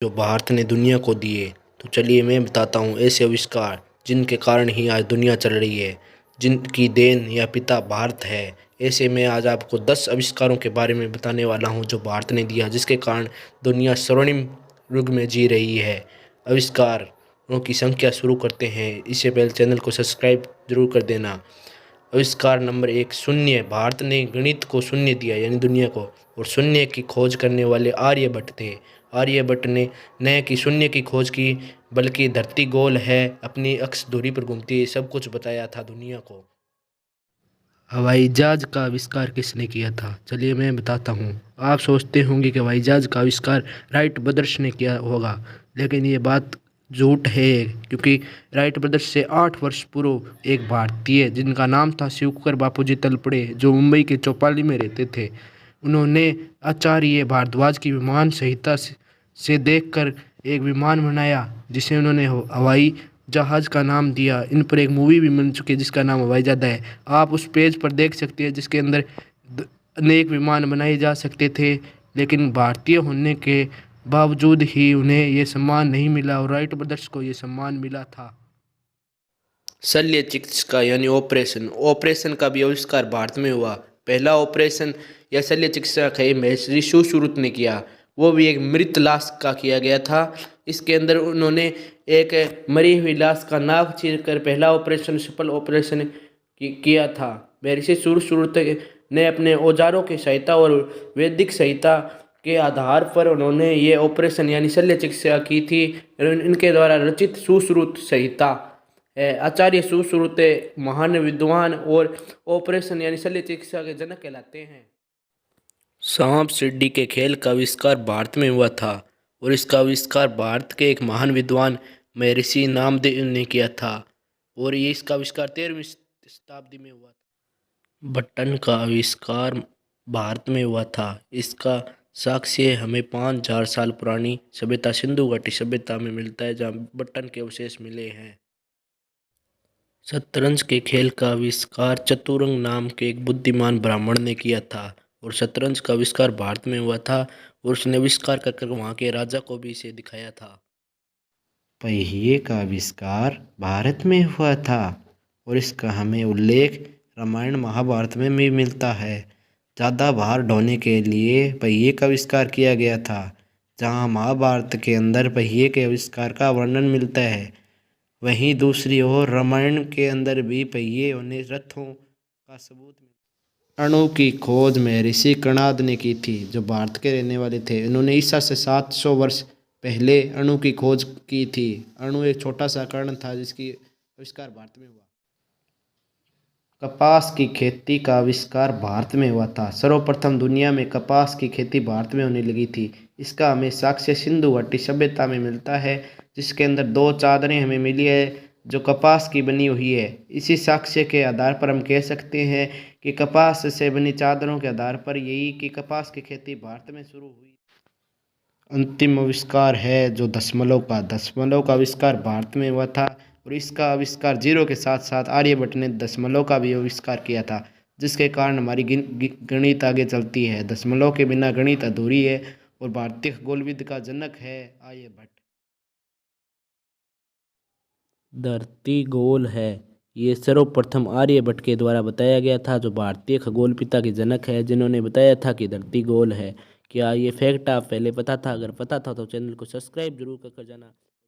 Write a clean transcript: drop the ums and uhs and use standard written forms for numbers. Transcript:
जो भारत ने दुनिया को दिए। तो चलिए मैं बताता हूँ ऐसे आविष्कार जिनके कारण ही आज दुनिया चल रही है, जिनकी देन या पिता भारत है। ऐसे में आज आपको 10 आविष्कारों के बारे में बताने वाला हूँ जो भारत ने दिया, जिसके कारण दुनिया स्वर्णिम युग में जी रही है। आविष्कारों की संख्या शुरू करते हैं। इससे पहले चैनल को सब्सक्राइब जरूर कर देना। आविष्कार नंबर 1, शून्य। भारत ने गणित को शून्य दिया, यानी दुनिया को, और शून्य की खोज करने वाले आर्यभट्ट थे। आर्यभट्ट ने न कि शून्य की खोज की, बल्कि धरती गोल है, अपनी अक्ष धुरी पर घूमती है, सब कुछ बताया था दुनिया को। हवाई जहाज का आविष्कार किसने किया था? चलिए मैं बताता हूँ। आप सोचते होंगे कि हवाई जहाज का आविष्कार राइट ब्रदर्स ने किया होगा, लेकिन ये बात झूठ है, क्योंकि राइट ब्रदर्स से 8 वर्ष पूर्व एक भारतीय जिनका नाम था शिवकुमार बापूजी तलपड़े, जो मुंबई के चौपाली में रहते थे, उन्होंने आचार्य भारद्वाज की विमान संहिता से देखकर एक विमान बनाया, जिसे उन्होंने हवाई जहाज का नाम दिया। इन पर एक मूवी भी बन चुकी है जिसका नाम हवाई जहाज है। आप उस पेज पर देख सकते हैं, जिसके अंदर अनेक विमान बनाए जा सकते थे, लेकिन भारतीय होने के बावजूद ही उन्हें ये सम्मान नहीं मिला, और राइट ब्रदर्स को ये सम्मान मिला था। शल्य चिकित्सा यानी ऑपरेशन। ऑपरेशन का भी आविष्कार भारत में हुआ। पहला ऑपरेशन या शल्य चिकित्सा है महर्षि सुश्रुत ने किया, वो भी एक मृत लाश का किया गया था। इसके अंदर उन्होंने एक मरी हुई लाश का नाक चीर कर पहला ऑपरेशन, सफल ऑपरेशन किया था। महर्षि सुश्रुत ने अपने औजारों की सहायता और वैदिक सहायता के आधार पर उन्होंने ये ऑपरेशन यानी शल्य चिकित्सा की थी। इनके द्वारा रचित सुश्रुत संहिता आचार्य सुश्रुत महान विद्वान और ऑपरेशन यानी शल्य चिकित्सा के जनक कहलाते हैं। सांप सीढ़ी के खेल का आविष्कार भारत में हुआ था, और इसका आविष्कार भारत के एक महान विद्वान महर्षि नामदेव ने किया था, और ये इसका आविष्कार 13वीं शताब्दी में हुआ था। बटन का आविष्कार भारत में हुआ था। इसका साक्ष्य हमें 5000 साल पुरानी सभ्यता सिंधु घाटी सभ्यता में मिलता है, जहाँ बटन के अवशेष मिले हैं। शतरंज के खेल का आविष्कार चतुरंग नाम के एक बुद्धिमान ब्राह्मण ने किया था, और शतरंज का आविष्कार भारत में हुआ था, और उसने आविष्कार कर वहाँ के राजा को भी इसे दिखाया था। पहिए का आविष्कार भारत में हुआ था, और इसका हमें उल्लेख रामायण महाभारत में भी मिलता है। ज़्यादा भार ढोने के लिए पहिए का आविष्कार किया गया था, जहाँ महाभारत के अंदर पहिए के आविष्कार का वर्णन मिलता है, वहीं दूसरी ओर रामायण के अंदर भी पहिए होने रथों का सबूत मिलता है। अणु की खोज महर्षि कर्णाद ने की थी, जो भारत के रहने वाले थे। इन्होंने ईसा से 700 वर्ष पहले अणु की खोज की थी। अणु एक छोटा सा कण था जिसकी आविष्कार भारत में हुआ। कपास की खेती का आविष्कार भारत में हुआ था। सर्वप्रथम दुनिया में कपास की खेती भारत में होने लगी थी। इसका हमें साक्ष्य सिंधु घाटी सभ्यता में मिलता है, जिसके अंदर 2 चादरें हमें मिली है जो कपास की बनी हुई है। इसी साक्ष्य के आधार पर हम कह सकते हैं कि कपास से बनी चादरों के आधार पर यही कि कपास की खेती भारत में शुरू हुई। अंतिम आविष्कार है जो दशमलव का। दशमलव का आविष्कार भारत में हुआ था, और इसका आविष्कार जीरो के साथ साथ आर्यभट्ट ने दशमलव का भी आविष्कार किया था, जिसके कारण हमारी गणित आगे चलती है। दशमलव के बिना गणित अधूरी है, और भारतीय खगोलविद का जनक है आर्यभट्ट। धरती गोल है, ये सर्वप्रथम आर्यभट्ट के द्वारा बताया गया था, जो भारतीय खगोल पिता के जनक है, जिन्होंने बताया था कि धरती गोल है। क्या ये फैक्ट आप पहले पता था? अगर पता था तो चैनल को सब्सक्राइब जरूर कर जाना।